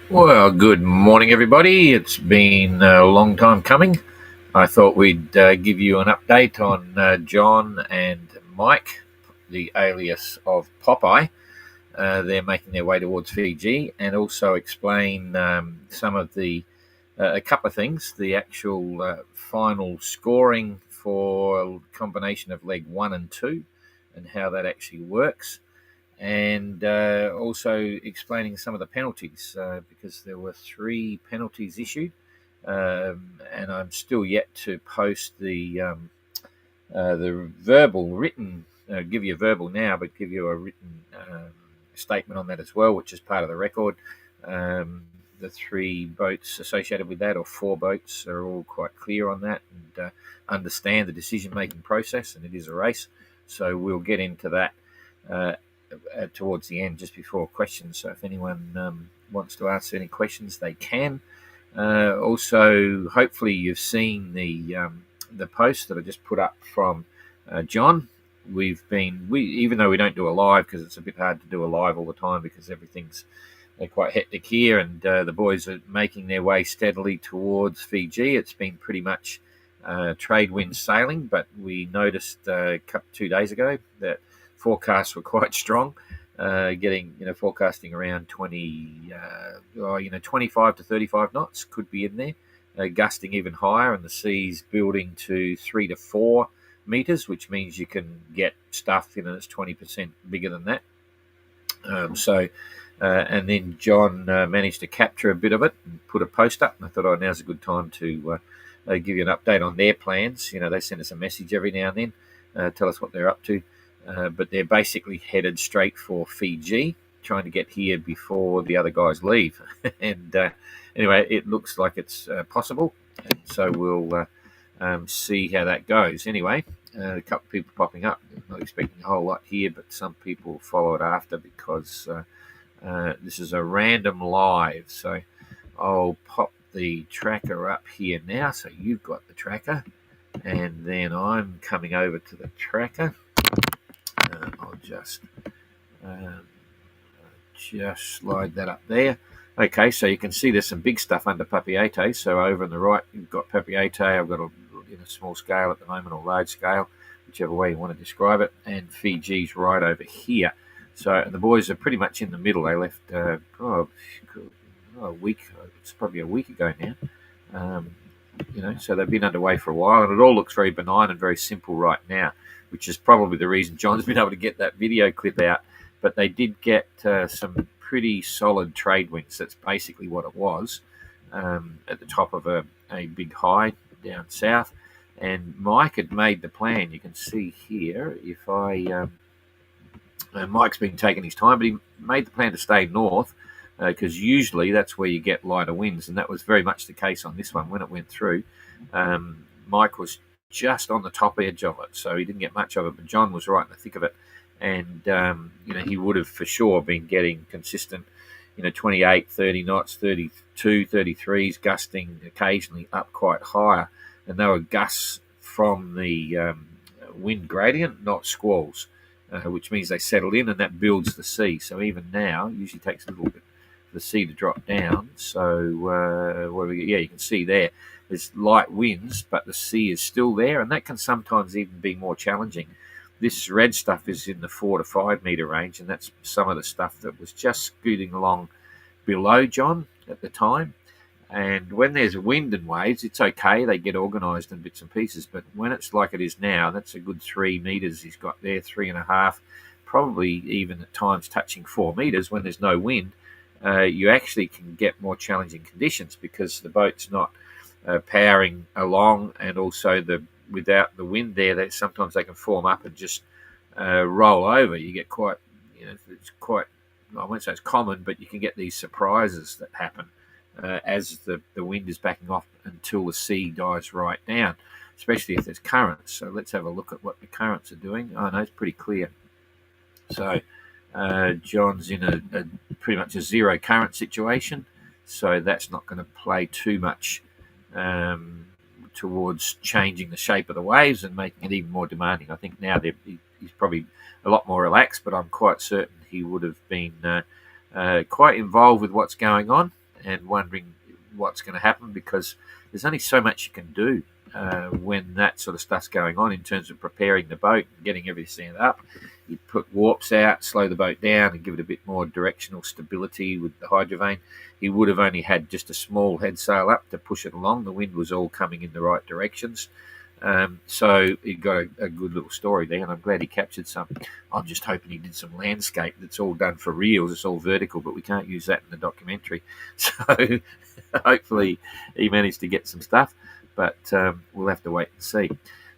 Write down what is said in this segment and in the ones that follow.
Well, good morning, everybody. It's been a long time coming. I thought we'd give you an update on John and Mike, the alias of Popeye. They're making their way towards Fiji, and also explain some of a couple of things. The actual final scoring for a combination of leg 1 and 2, and how that actually works, and also explaining some of the penalties, because there were 3 penalties issued, and I'm still yet to post the verbal written, give you a verbal now, but give you a written statement on that as well, which is part of the record. The 3 boats associated with that, or 4 boats, are all quite clear on that and understand the decision-making process, and it is a race. So we'll get into that towards the end, just before questions. So if anyone wants to ask any questions, they can. Also, hopefully you've seen the post that I just put up from John. We even though we don't do a live, because it's a bit hard to do a live all the time because everything's quite hectic here, and the boys are making their way steadily towards Fiji. It's been pretty much trade wind sailing, but we noticed 2 days ago that forecasts were quite strong, forecasting around 25 to 35 knots could be in there, gusting even higher, and the seas building to 3 to 4 meters, which means you can get stuff that's 20% bigger than that. And then John managed to capture a bit of it and put a post up, and I thought, now's a good time to give you an update on their plans. They send us a message every now and then, tell us what they're up to. But they're basically headed straight for Fiji, trying to get here before the other guys leave. And anyway, it looks like it's possible. And so we'll see how that goes. Anyway, a couple of people popping up. I'm not expecting a whole lot here, but some people follow it after, because this is a random live. So I'll pop the tracker up here now. So you've got the tracker, and then I'm coming over to the tracker. I'll just slide that up there. Okay, so you can see there's some big stuff under POPEYE. So over on the right, you've got POPEYE. I've got a small scale at the moment, or large scale, whichever way you want to describe it. And Fiji's right over here. So, and the boys are pretty much in the middle. They left a week. It's probably a week ago now. So they've been underway for a while, and it all looks very benign and very simple right now, which is probably the reason John's been able to get that video clip out. But they did get some pretty solid trade winds. That's basically what it was, at the top of a big high down south. And Mike had made the plan. You can see here, if I... Mike's been taking his time, but he made the plan to stay north, because usually that's where you get lighter winds, and that was very much the case on this one when it went through. Mike was just on the top edge of it, so he didn't get much of it, but John was right in the thick of it, and he would have for sure been getting consistent 28, 30 knots, 32, 33s, gusting occasionally up quite higher, and they were gusts from the wind gradient, not squalls, which means they settle in, and that builds the sea. So even now, it usually takes a little bit for the sea to drop down. So you can see there's light winds, but the sea is still there, and that can sometimes even be more challenging. This red stuff is in the 4 to 5 meter range, and that's some of the stuff that was just scooting along below John at the time. And when there's wind and waves, it's okay. They get organised in bits and pieces. But when it's like it is now, that's a good 3 meters he's got there, 3.5, probably even at times touching 4 meters. When there's no wind, you actually can get more challenging conditions, because the boat's not powering along, and also without the wind there, sometimes they can form up and just roll over. You get quite, it's quite, I won't say it's common, but you can get these surprises that happen as the wind is backing off until the sea dies right down, especially if there's currents. So let's have a look at what the currents are doing. Oh no, it's pretty clear. So John's in a pretty much a zero current situation, so that's not going to play too much towards changing the shape of the waves and making it even more demanding. I think now he's probably a lot more relaxed, but I'm quite certain he would have been quite involved with what's going on and wondering what's going to happen, because there's only so much you can do when that sort of stuff's going on in terms of preparing the boat and getting everything set up. You put warps out, slow the boat down, and give it a bit more directional stability with the hydrovane. He would have only had just a small head sail up to push it along. The wind was all coming in the right directions. So he got a good little story there, and I'm glad he captured some. I'm just hoping he did some landscape that's all done for reels. It's all vertical, but we can't use that in the documentary. So hopefully he managed to get some stuff, but we'll have to wait and see.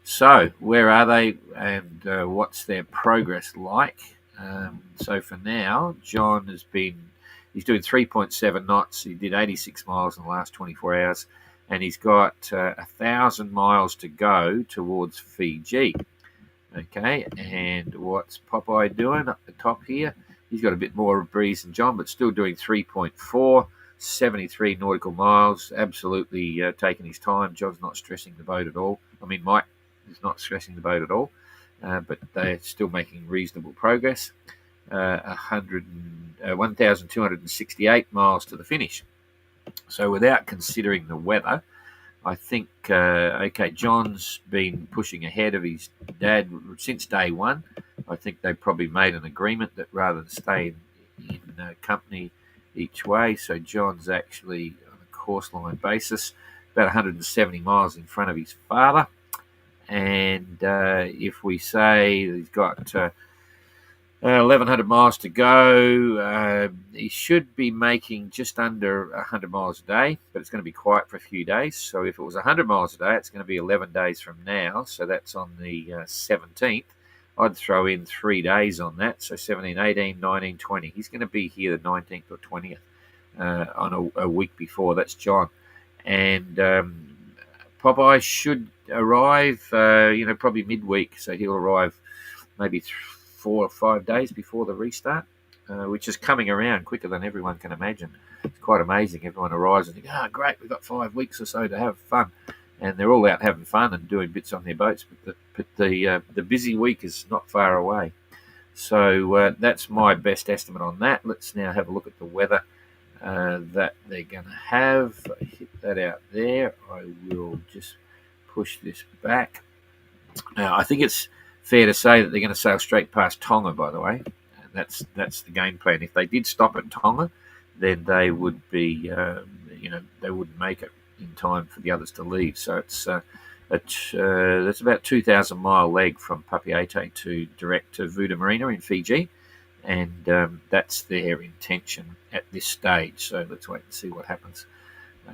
So where are they, and what's their progress like? So for now, John he's doing 3.7 knots. He did 86 miles in the last 24 hours. And he's got 1,000 miles to go towards Fiji. Okay, and what's Popeye doing up the top here? He's got a bit more of breeze than John, but still doing 3.4, 73 nautical miles. Absolutely taking his time. John's not stressing the boat at all. I mean, Mike is not stressing the boat at all, but they're still making reasonable progress. 1,268 miles to the finish. So without considering the weather, I think, John's been pushing ahead of his dad since day one. I think they probably made an agreement that rather than stay in company each way, so John's actually on a course line basis about 170 miles in front of his father. And if we say he's got 1,100 miles to go. He should be making just under 100 miles a day, but it's going to be quiet for a few days. So if it was 100 miles a day, it's going to be 11 days from now. So that's on the 17th. I'd throw in 3 days on that. So 17, 18, 19, 20. He's going to be here the 19th or 20th on a week before. That's John. And Popeye should arrive, probably midweek. So he'll arrive maybe 4 or 5 days before the restart, which is coming around quicker than everyone can imagine. It's quite amazing. Everyone arrives and thinks, great, we've got 5 weeks or so to have fun. And they're all out having fun and doing bits on their boats, but the busy week is not far away. So that's my best estimate on that. Let's now have a look at the weather that they're going to have. I hit that out there. I will just push this back. Now, I think it's fair to say that they're going to sail straight past Tonga, by the way. And that's the game plan. If they did stop at Tonga, then they would be, they wouldn't make it in time for the others to leave. So it's that's about 2,000 mile leg from Papeete to direct to Vuda Marina in Fiji, and that's their intention at this stage. So let's wait and see what happens.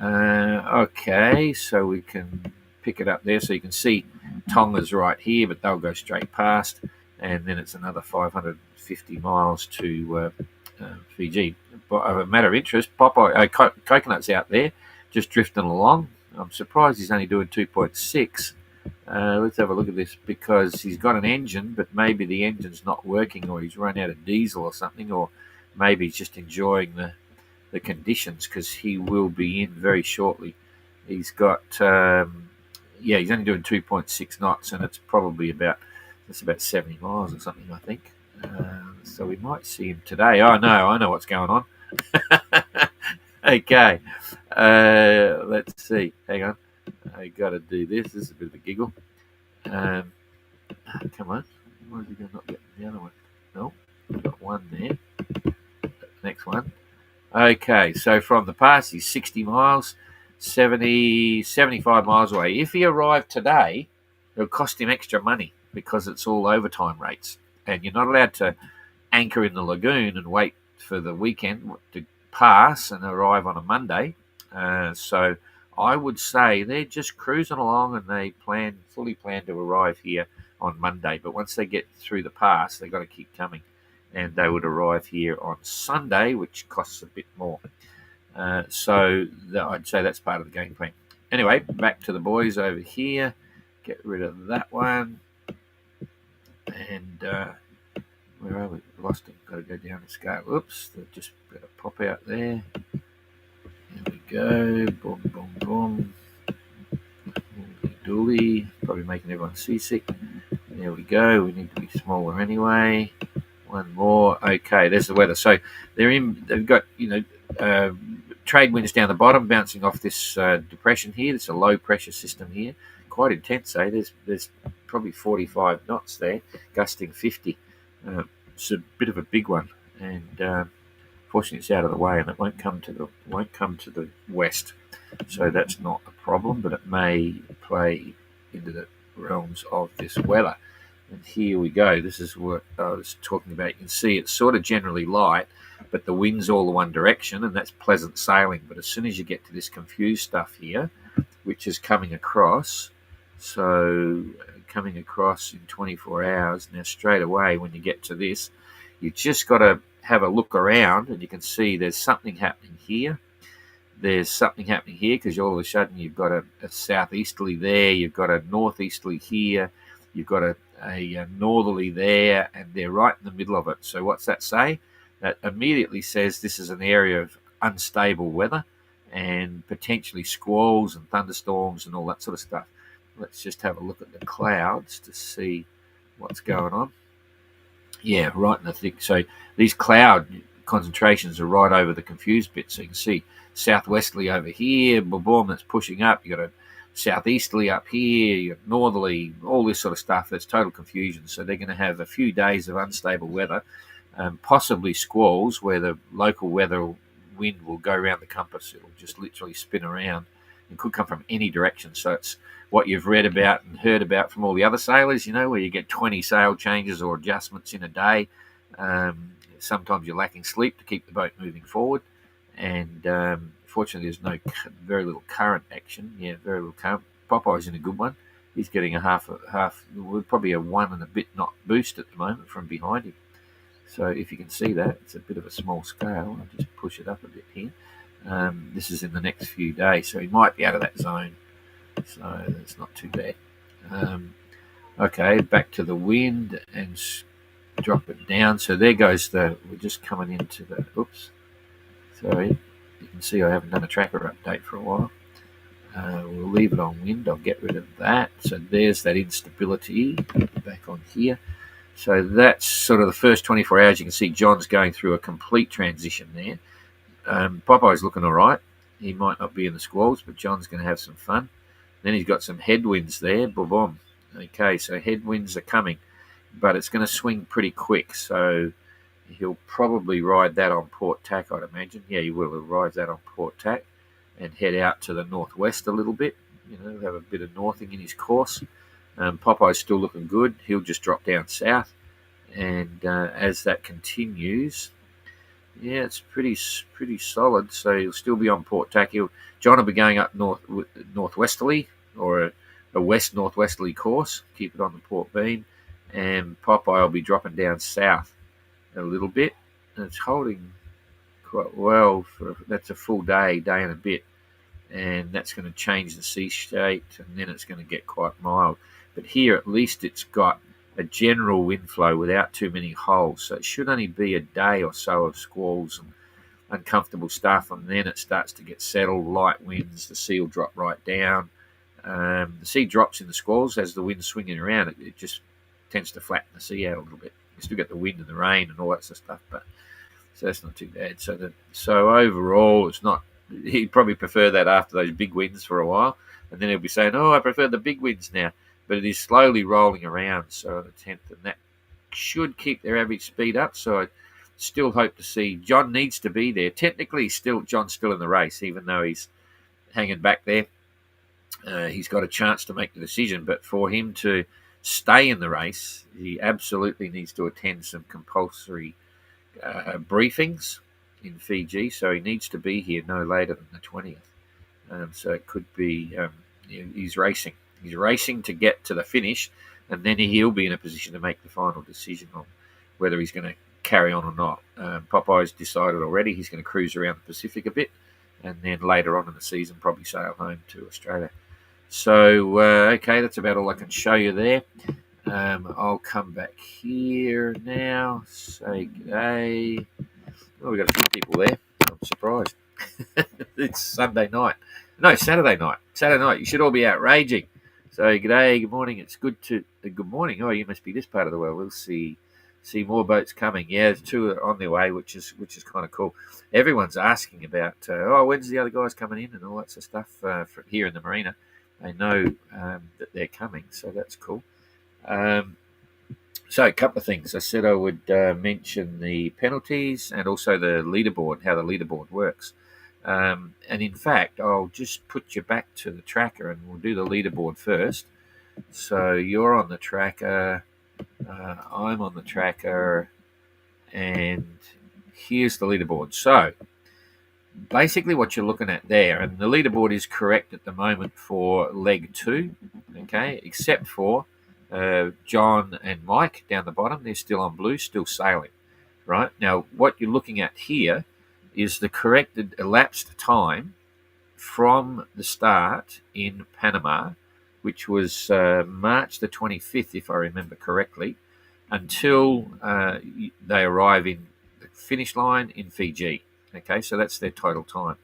Okay, so we can pick it up there, so you can see Tonga's right here, but they'll go straight past, and then it's another 550 miles to Fiji. But a matter of interest, Popeye Coconut's out there just drifting along. I'm surprised he's only doing 2.6. Let's have a look at this, because he's got an engine, but maybe the engine's not working, or he's run out of diesel or something, or maybe he's just enjoying the conditions, because he will be in very shortly. He's got he's only doing 2.6 knots, and it's probably about 70 miles or something, I think. So we might see him today. Oh no, I know what's going on. Okay, let's see. Hang on, I got to do this. This is a bit of a giggle. Come on, why is he not getting the other one? No, we've got one there. Next one. Okay, so from the pass, he's 60 miles. 75 miles away. If he arrived today, it'll cost him extra money, because it's all overtime rates, and you're not allowed to anchor in the lagoon and wait for the weekend to pass and arrive on a Monday. So I would say they're just cruising along, and they fully plan to arrive here on Monday. But once they get through the pass, they've got to keep coming, and they would arrive here on Sunday, which costs a bit more. So I'd say that's part of the game plan. Anyway, back to the boys over here. Get rid of that one. And where are we? Lost him. Got to go down the scale. Oops, they've just got to pop out there. There we go. Boom, boom, boom. Dooley. Probably making everyone seasick. There we go. We need to be smaller anyway. One more. Okay, there's the weather. So they've got, trade winds down the bottom, bouncing off this depression here. There's a low pressure system here, quite intense. There's probably 45 knots there, gusting 50. It's a bit of a big one, and fortunately it's out of the way, and it won't come to the west. So that's not a problem, but it may play into the realms of this weather. And here we go. This is what I was talking about. You can see it's sort of generally light, but the wind's all the one direction, and that's pleasant sailing. But as soon as you get to this confused stuff here, which is coming across, coming across in 24 hours, now straight away when you get to this, you just got to have a look around, and you can see there's something happening here. There's something happening here, because all of a sudden you've got a southeasterly there, you've got a northeasterly here, you've got a northerly there, and they're right in the middle of it. So what's that say? That immediately says this is an area of unstable weather and potentially squalls and thunderstorms and all that sort of stuff. Let's just have a look at the clouds to see what's going on. Yeah, right in the thick. So these cloud concentrations are right over the confused bit. So you can see southwesterly over here, boom, that's pushing up. You got a southeasterly up here, you got northerly, all this sort of stuff. That's total confusion. So they're going to have a few days of unstable weather, possibly squalls where the local weather wind will go around the compass. It'll just literally spin around and could come from any direction. So it's what you've read about and heard about from all the other sailors, where you get 20 sail changes or adjustments in a day. Sometimes you're lacking sleep to keep the boat moving forward. And fortunately, there's very little current action. Yeah, very little current. Popeye's in a good one. He's getting a half, probably a 1 and a bit knot boost at the moment from behind him. So if you can see that, it's a bit of a small scale. I'll just push it up a bit here. This is in the next few days, so he might be out of that zone. So that's not too bad. Okay, back to the wind and drop it down. So there goes we're just coming into the, oops. Sorry, you can see I haven't done a tracker update for a while. We'll leave it on wind. I'll get rid of that. So there's that instability back on here. So that's sort of the first 24 hours. You can see John's going through a complete transition there. Popeye's looking all right. He might not be in the squalls, but John's going to have some fun. Then he's got some headwinds there. Boom. Okay, so headwinds are coming, but it's going to swing pretty quick. So he'll probably ride that on port tack, I'd imagine. Yeah, he will. He'll ride that on port tack and head out to the northwest a little bit. Have a bit of northing in his course. Popeye's still looking good. He'll just drop down south. And as that continues, yeah, it's pretty solid. So he'll still be on port tack. John will be going up northwesterly, or a west-northwesterly course. Keep it on the port beam. And Popeye will be dropping down south a little bit. And it's holding quite well. That's a full day and a bit. And that's going to change the sea state, and then it's going to get quite mild. But here, at least, it's got a general wind flow without too many holes. So it should only be a day or so of squalls and uncomfortable stuff, and then it starts to get settled, light winds, the sea will drop right down. The sea drops in the squalls as the wind's swinging around. It just tends to flatten the sea out a little bit. You still get the wind and the rain and all that sort of stuff, but so that's not too bad. So overall, it's not. He'd probably prefer that after those big winds for a while, and then he'll be saying, "Oh, I prefer the big winds now." But it is slowly rolling around, so the 10th, and that should keep their average speed up. So I still hope to see. John needs to be there. Technically, John's still in the race, even though he's hanging back there. He's got a chance to make the decision, but for him to stay in the race, he absolutely needs to attend some compulsory briefings in Fiji. So he needs to be here no later than the 20th. So it could be he's racing. He's racing to get to the finish, and then he'll be in a position to make the final decision on whether he's going to carry on or not. Popeye's decided already he's going to cruise around the Pacific a bit, and then later on in the season probably sail home to Australia. So, okay, that's about all I can show you there. I'll come back here now, say g'day. Oh, we've got a few people there. I'm surprised. It's Saturday night. Saturday night. You should all be out raging. So, g'day, good morning. It's good morning. Oh, you must be this part of the world. We'll see See more boats coming. Yeah, there's 2 are on their way, which is kind of cool. Everyone's asking about, when's the other guys coming in and all that sort of stuff from here in the marina. They know that they're coming, so that's cool. So a couple of things. I said I would mention the penalties and also the leaderboard, how the leaderboard works. And in fact, I'll just put you back to the tracker and we'll do the leaderboard first. So you're on the tracker, I'm on the tracker, and here's the leaderboard. So basically what you're looking at there, and the leaderboard is correct at the moment for leg 2, okay, except for John and Mike down the bottom. They're still on blue, still sailing, right? Now, what you're looking at here is the corrected elapsed time from the start in Panama, which was March the 25th, if I remember correctly, until they arrive in the finish line in Fiji. Okay, so that's their total time.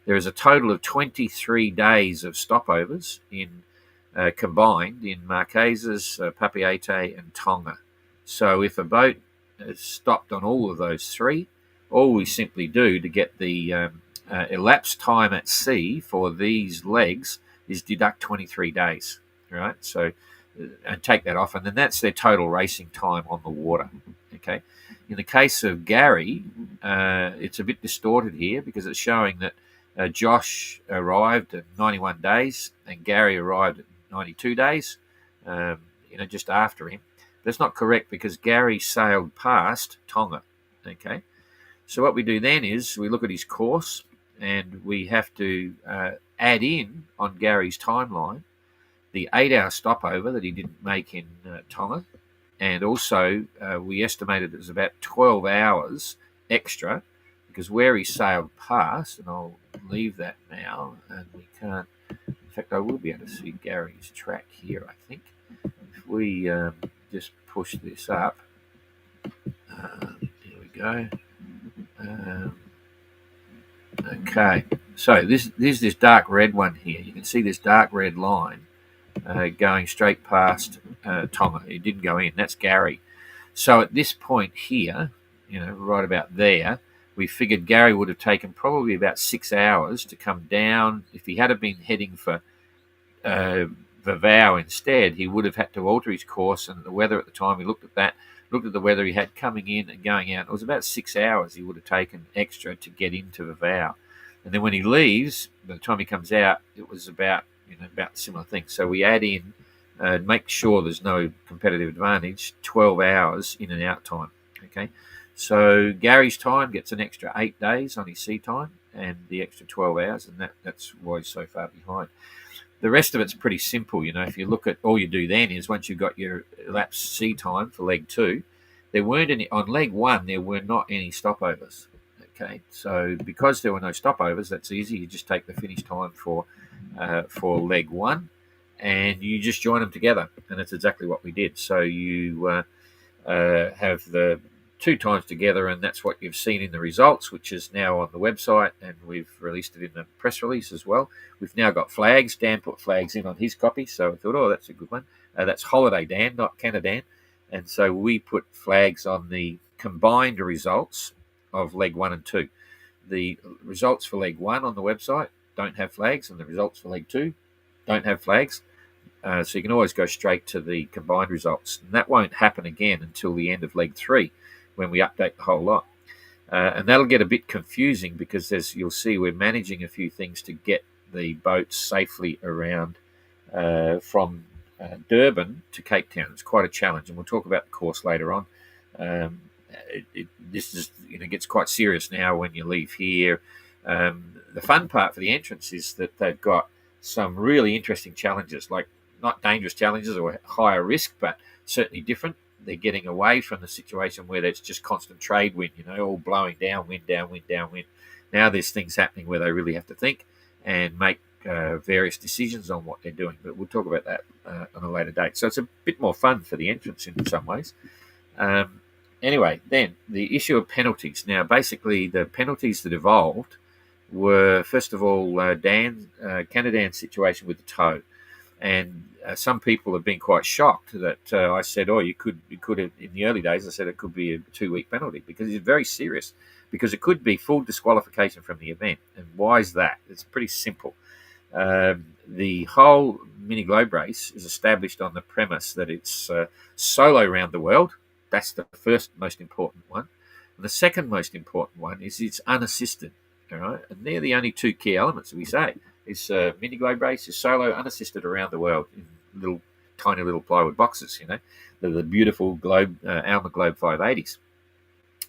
There is a total of 23 days of stopovers in combined in Marquesas, Papeete and Tonga. So if a boat has stopped on all of those 3, all we simply do to get the elapsed time at sea for these legs is deduct 23 days, right? So, and take that off, and then that's their total racing time on the water, okay? In the case of Gary, it's a bit distorted here because it's showing that Josh arrived at 91 days and Gary arrived at 92 days, just after him. That's not correct because Gary sailed past Tonga, okay? So what we do then is we look at his course and we have to add in on Gary's timeline the 8-hour stopover that he didn't make in Tonga, and also we estimated it was about 12 hours extra because where he sailed past, and I'll leave that now, and we can't, in fact I will be able to see Gary's track here, I think. If we just push this up, here we go. Okay, so there's this dark red one here. You can see this dark red line going straight past Tonga. It didn't go in. That's Gary. So at this point here, right about there, we figured Gary would have taken probably about 6 hours to come down. If he had been heading for Vavau instead, he would have had to alter his course, and the weather at the time, we looked at the weather he had coming in and going out. It was about 6 hours he would have taken extra to get into Vavau. And then when he leaves, by the time he comes out, it was about a similar thing. So we add in, make sure there's no competitive advantage, 12 hours in and out time. Okay, so Gary's time gets an extra 8 days on his sea time and the extra 12 hours, and that's why he's so far behind. The rest of it's pretty simple. If you look at, all you do then is once you've got your elapsed sea time for leg 2, there weren't any, on leg 1, there were not any stopovers. Okay, so because there were no stopovers, that's easy. You just take the finish time for leg 1 and you just join them together, and that's exactly what we did. So you have the 2 times together, and that's what you've seen in the results, which is now on the website, and we've released it in the press release as well. We've now got flags. Dan put flags in on his copy, so I thought, that's a good one. That's Holiday Dan, not Canadan. And so we put flags on the combined results of leg 1 and 2. The results for leg 1 on the website don't have flags, and the results for leg 2 don't have flags. So you can always go straight to the combined results. And that won't happen again until the end of leg 3 when we update the whole lot. And that'll get a bit confusing because, as you'll see, we're managing a few things to get the boats safely around from Durban to Cape Town. It's quite a challenge, and we'll talk about the course later on. This is, gets quite serious now when you leave here. The fun part for the entrance is that they've got some really interesting challenges, like not dangerous challenges or higher risk, but certainly different. They're getting away from the situation where there's just constant trade wind, all blowing down, wind, down, wind, down, wind. Now there's things happening where they really have to think and make various decisions on what they're doing. But we'll talk about that on a later date. So it's a bit more fun for the entrance in some ways. Anyway, then the issue of penalties. Now, basically, the penalties that evolved were, first of all, Canadan's situation with the tow. And some people have been quite shocked that I said, "Oh, you could have." In the early days, I said it could be a 2-week penalty because it's very serious. Because it could be full disqualification from the event. And why is that? It's pretty simple. The whole mini globe race is established on the premise that it's solo around the world. That's the first most important one. And the second most important one is it's unassisted. All right, and they're the only two key elements that we say. This mini globe race is solo, unassisted around the world in little, tiny little plywood boxes. They're the beautiful globe Alma Globe 580s.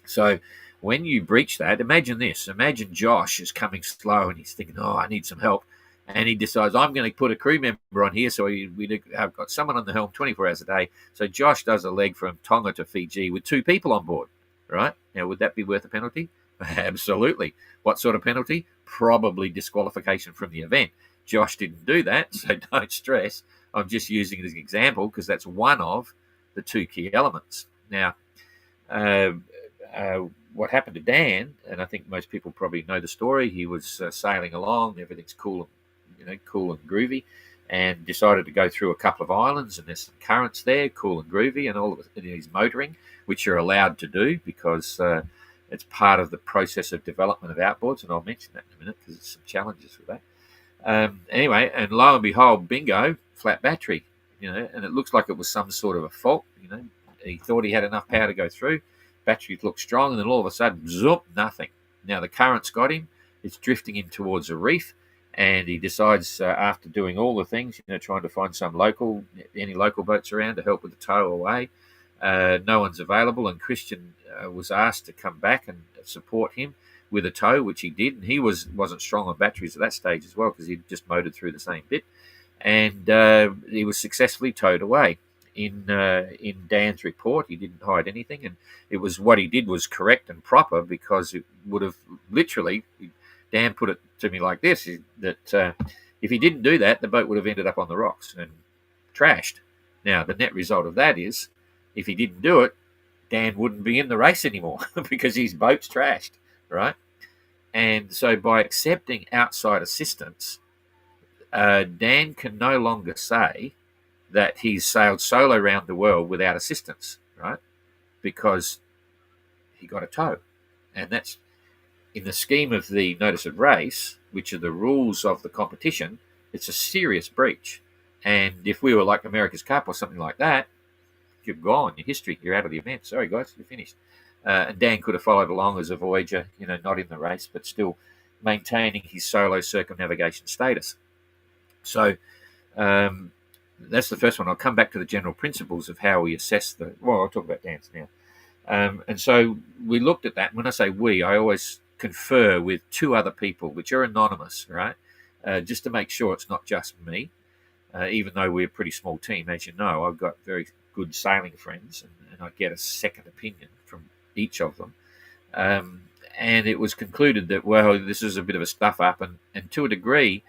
So when you breach that, imagine this. Imagine Josh is coming slow and he's thinking, "Oh, I need some help." And he decides, "I'm going to put a crew member on here." So we have got someone on the helm 24 hours a day. So Josh does a leg from Tonga to Fiji with 2 people on board, right? Now, would that be worth a penalty? Absolutely. What sort of penalty? Probably disqualification from the event. Josh didn't do that, so don't stress. I'm just using it as an example because that's one of the 2 key elements. Now, what happened to Dan, and I think most people probably know the story. He was sailing along, everything's cool and groovy, and decided to go through a couple of islands, and there's some currents there, cool and groovy, and all of it. And he's motoring, which you're allowed to do because it's part of the process of development of outboards, and I'll mention that in a minute because there's some challenges with that. Anyway, and lo and behold, bingo, flat battery, and it looks like it was some sort of a fault. He thought he had enough power to go through. Batteries look strong, and then all of a sudden, zoop, nothing. Now the current's got him. It's drifting him towards a reef, and he decides after doing all the things, trying to find any local boats around to help with the tow away. No one's available, and Christian was asked to come back and support him with a tow, which he did, and he wasn't strong on batteries at that stage as well because he'd just motored through the same bit, and he was successfully towed away. In Dan's report, he didn't hide anything, and it was what he did was correct and proper because it would have literally. Dan put it to me like this: that if he didn't do that, the boat would have ended up on the rocks and trashed. Now, the net result of that is, if he didn't do it, Dan wouldn't be in the race anymore because his boat's trashed, right? And so, by accepting outside assistance, Dan can no longer say that he's sailed solo around the world without assistance, right? Because he got a tow. And that's, in the scheme of the notice of race, which are the rules of the competition, it's a serious breach. And if we were like America's Cup or something like that, you're gone, your history, you're out of the event. Sorry, guys, you're finished. And Dan could have followed along as a voyager, not in the race, but still maintaining his solo circumnavigation status. So, that's the first one. I'll come back to the general principles of how we assess I'll talk about Dan's now. And so we looked at that. When I say we, I always confer with 2 other people, which are anonymous, right? Just to make sure it's not just me, even though we're a pretty small team. As you know, I've got very good sailing friends, and I get a second opinion from each of them. And it was concluded that, this is a bit of a stuff-up, and to a degree,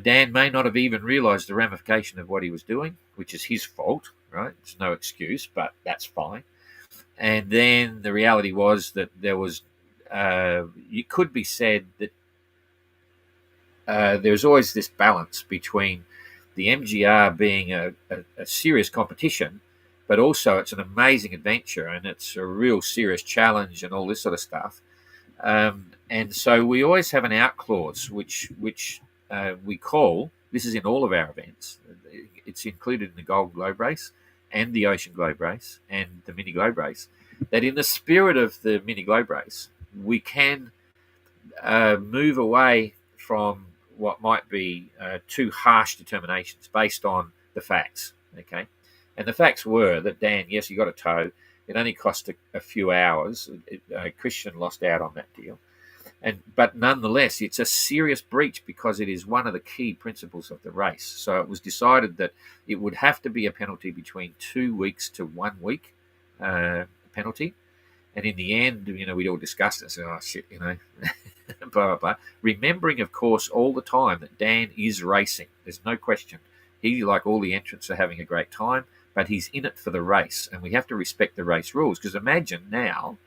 Dan may not have even realised the ramification of what he was doing, which is his fault, right? It's no excuse, but that's fine. And then the reality was that there was, it could be said that there's always this balance between the MGR being a serious competition, but also it's an amazing adventure and it's a real serious challenge and all this sort of stuff. And so we always have an out clause, which we call, this is in all of our events, it's included in the Gold Globe Race and the Ocean Globe Race and the Mini Globe Race, that in the spirit of the Mini Globe Race, we can move away from what might be too harsh determinations based on the facts, okay? And the facts were that Dan, yes, he got a tow. It only cost a few hours. Christian lost out on that deal. But nonetheless, it's a serious breach because it is one of the key principles of the race. So it was decided that it would have to be a penalty between 2 weeks to 1 week penalty. And in the end, we'd all discussed it. So, blah, blah, blah. Remembering, of course, all the time that Dan is racing. There's no question. He, like all the entrants, are having a great time, but he's in it for the race. And we have to respect the race rules. Because imagine now,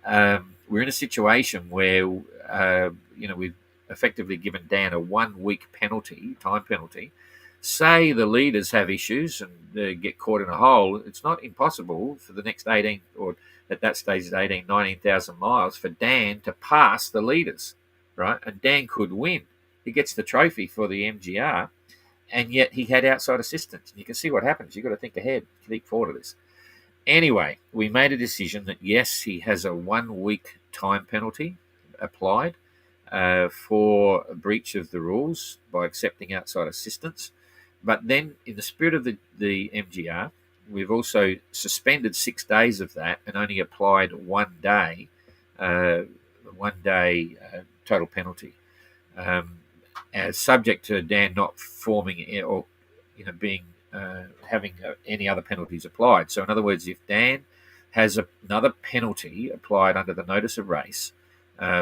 we're in a situation where, we've effectively given Dan a 1 week penalty, time penalty. Say the leaders have issues and get caught in a hole, it's not impossible for the next 18, or at that stage, 19,000 miles, for Dan to pass the leaders, right? And Dan could win. He gets the trophy for the MGR, and yet he had outside assistance. And you can see what happens. You've got to think ahead, keep forward of this. Anyway, we made a decision that, yes, he has a 1 week time penalty applied for a breach of the rules by accepting outside assistance. But then, in the spirit of the MGR, we've also suspended 6 days of that and only applied 1 day, total penalty, as subject to Dan not forming or being having any other penalties applied. So, in other words, if Dan has another penalty applied under the notice of race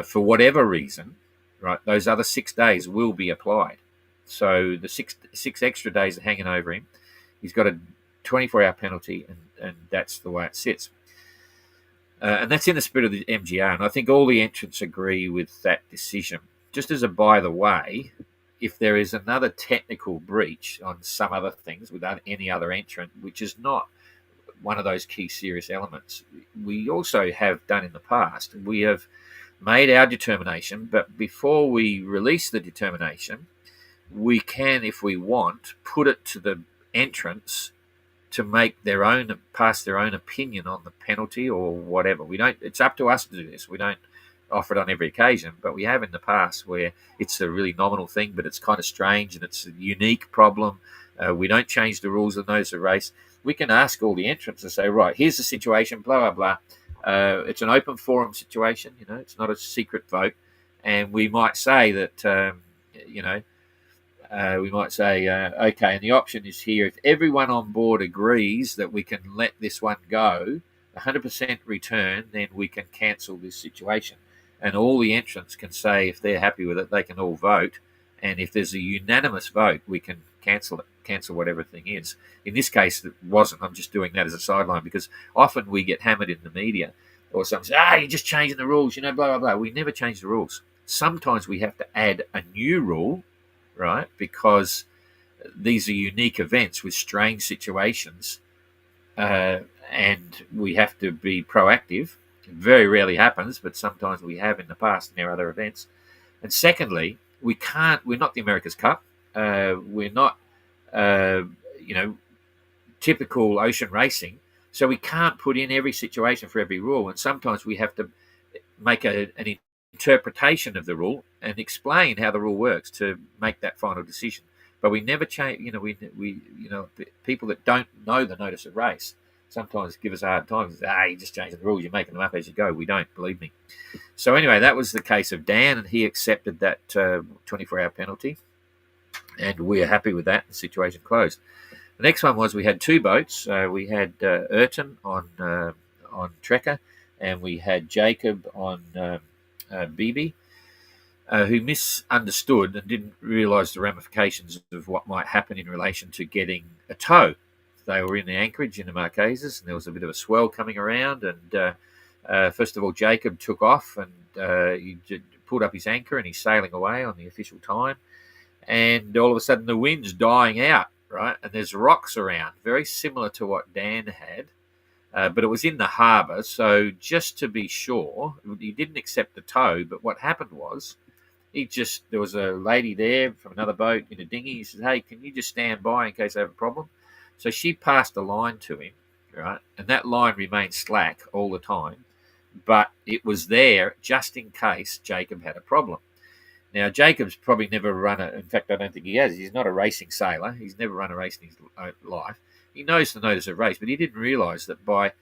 for whatever reason, right, those other 6 days will be applied. So the six extra days are hanging over him. He's got a 24-hour penalty, and that's the way it sits. And that's in the spirit of the MGR, and I think all the entrants agree with that decision. Just as a by the way, if there is another technical breach on some other things without any other entrant, which is not one of those key serious elements, we also have done in the past. We have made our determination, but before we release the determination, we can, if we want, put it to the entrants to make pass their own opinion on the penalty or whatever. We don't. It's up to us to do this. We don't offer it on every occasion, but we have in the past where it's a really nominal thing, but it's kind of strange and it's a unique problem. We don't change the rules of the notice of race. We can ask all the entrants to say, right, here's the situation, blah blah blah. It's an open forum situation. It's not a secret vote, and we might say that we might say, okay, and the option is here. If everyone on board agrees that we can let this one go, 100% return, then we can cancel this situation. And all the entrants can say, if they're happy with it, they can all vote. And if there's a unanimous vote, we can cancel whatever thing is. In this case, it wasn't. I'm just doing that as a sideline because often we get hammered in the media or someone says, you're just changing the rules, blah, blah, blah. We never change the rules. Sometimes we have to add a new rule, right? Because these are unique events with strange situations, and we have to be proactive. It very rarely happens, but sometimes we have in the past in our other events. And secondly, we're not the America's Cup. We're not, typical ocean racing. So we can't put in every situation for every rule. And sometimes we have to make an interpretation of the rule and explain how the rule works to make that final decision. But we never change. People that don't know the notice of race sometimes give us a hard time. You're just changing the rules. You're making them up as you go. We don't, believe me. So anyway, that was the case of Dan, and he accepted that 24-hour penalty, and we're happy with that. The situation closed. The next one was we had 2 boats. We had Ayrton on Trekker, and we had Jacob on BB, who misunderstood and didn't realise the ramifications of what might happen in relation to getting a tow. They were in the anchorage in the Marquesas, and there was a bit of a swell coming around. And first of all, Jacob took off and he pulled up his anchor, and he's sailing away on the official time. And all of a sudden, the wind's dying out, right? And there's rocks around, very similar to what Dan had. But it was in the harbour, so just to be sure, he didn't accept the tow. But what happened was, there was a lady there from another boat in a dinghy. He says, "Hey, can you just stand by in case I have a problem?" So she passed a line to him, right? And that line remained slack all the time, but it was there just in case Jacob had a problem. Now, Jacob's probably never run in fact, I don't think he has. He's not a racing sailor. He's never run a race in his life. He knows the notice of race, but he didn't realise that by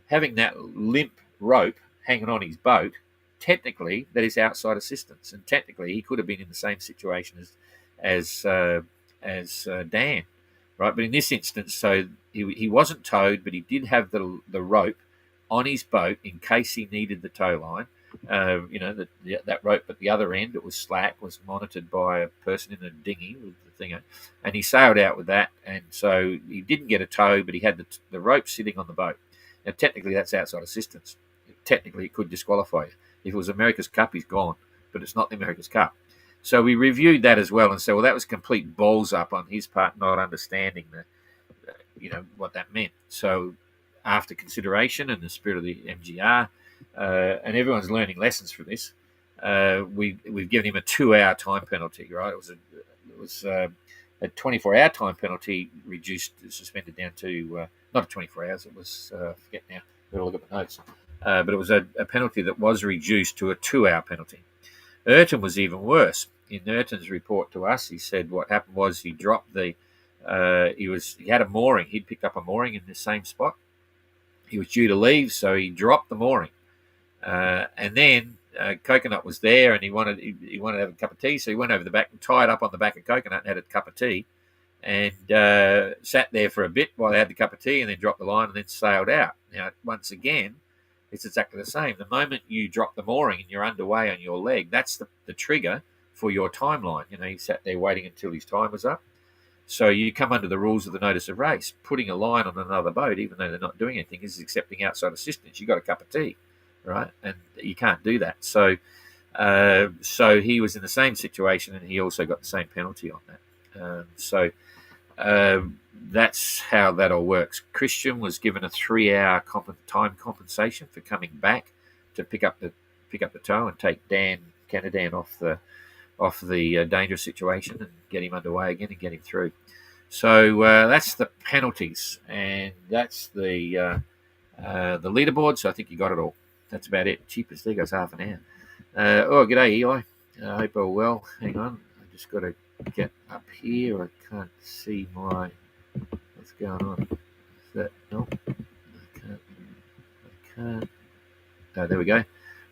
having that limp rope hanging on his boat, technically that is outside assistance, and technically he could have been in the same situation as Dan, right? But in this instance, so he wasn't towed, but he did have the rope on his boat in case he needed the tow line. That rope at the other end, it was slack, was monitored by a person in a dinghy with the thing, and he sailed out with that, and so he didn't get a tow, but he had the rope sitting on the boat. Now, technically, that's outside assistance. Technically, it could disqualify you. If it was America's Cup, he's gone, but it's not the America's Cup. So we reviewed that as well and said, well, that was complete balls up on his part, not understanding what that meant. So after consideration and the spirit of the MGR, and everyone's learning lessons from this, we've given him a 2-hour time penalty. Right, it was a 24-hour time penalty, suspended down to not 24 hours. It was I forget now. I've got to look at my notes. But it was a penalty that was reduced to a 2-hour penalty. Ayrton was even worse. In Ayrton's report to us, he said what happened was he dropped he had a mooring. He'd picked up a mooring in the same spot. He was due to leave, so he dropped the mooring. And then Coconut was there, and he wanted to have a cup of tea, so he went over the back and tied up on the back of Coconut and had a cup of tea, and sat there for a bit while they had the cup of tea, and then dropped the line and then sailed out. Now, once again, it's exactly the same. The moment you drop the mooring and you're underway on your leg, that's the trigger for your timeline. He sat there waiting until his time was up. So you come under the rules of the notice of race. Putting a line on another boat, even though they're not doing anything, is accepting outside assistance. You got a cup of tea, right? And you can't do that. So he was in the same situation, and he also got the same penalty on that. That's how that all works. Christian was given a 3-hour time compensation for coming back to pick up the tow and take Dan Canadan off the dangerous situation and get him underway again and get him through. So that's the penalties, and that's the leaderboard. So I think you got it all. That's about it. Cheapest there goes half an hour. G'day, Eli. I hope all well. Hang on, I just got to get up here. I can't see what's going on. Is that no? I can't. Oh, there we go.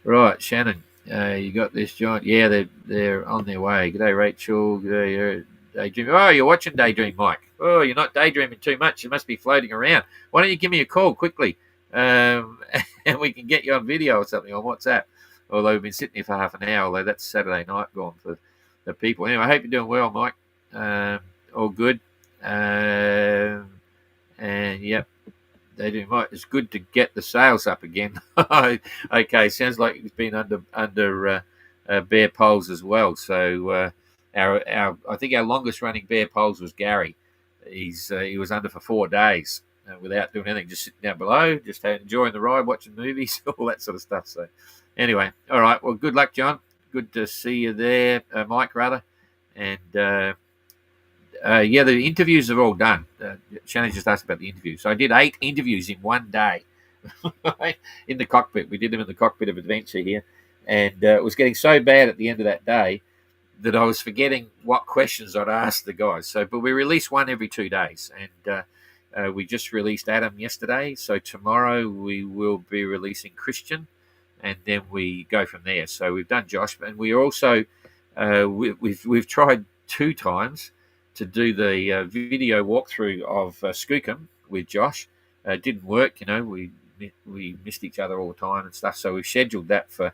Right, Shannon. You got this, John? Yeah, they're on their way. G'day, Rachel. G'day, Daydream. Oh, you're watching Daydream, Mike. Oh, you're not daydreaming too much. You must be floating around. Why don't you give me a call quickly, and we can get you on video or something on WhatsApp. Although we've been sitting here for half an hour, although that's Saturday night gone for the people. Anyway, I hope you're doing well, Mike. All good. And yep. They do. It's good to get the sales up again. Okay, sounds like it's been under bear poles as well. So I think our longest running bear poles was Gary. He was under for 4 days without doing anything, just sitting down below, just enjoying the ride, watching movies, all that sort of stuff. So anyway, all right. Well, good luck, John. Good to see you there, Mike, rather. And the interviews are all done. Shannon just asked about the interviews. So I did 8 interviews in one day in the cockpit. We did them in the cockpit of Adventure here. And it was getting so bad at the end of that day that I was forgetting what questions I'd ask the guys. But we release one every 2 days. And we just released Adam yesterday. So tomorrow we will be releasing Christian. And then we go from there. So we've done Josh. And we also, we've tried 2 times to do the video walkthrough of Skookum with Josh. It didn't work, we missed each other all the time and stuff. So we've scheduled that for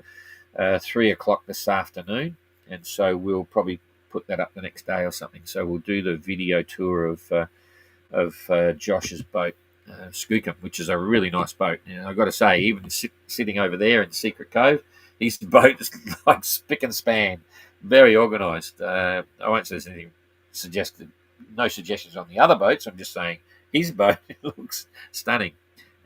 3 o'clock this afternoon, and so we'll probably put that up the next day or something. So we'll do the video tour of Josh's boat, Skookum, which is a really nice boat. And I've got to say, even sitting over there in Secret Cove, his boat is like spick and span, very organised. I won't say there's anything no suggestions on the other boats. I'm just saying his boat looks stunning.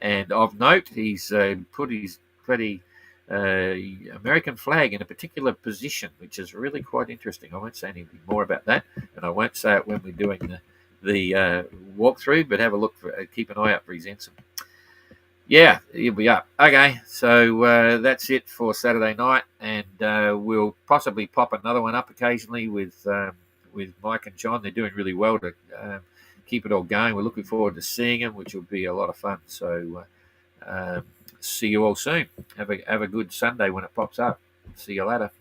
And of note, he's put his pretty American flag in a particular position, which is really quite interesting. I won't say anything more about that, and I won't say it when we're doing the walkthrough, but have a look keep an eye out for his ensign. Yeah, he'll be up. Okay, so that's it for Saturday night, and we'll possibly pop another one up occasionally with Mike and John. They're doing really well to keep it all going. We're looking forward to seeing them, which will be a lot of fun. So see you all soon. Have a good Sunday when it pops up. See you later.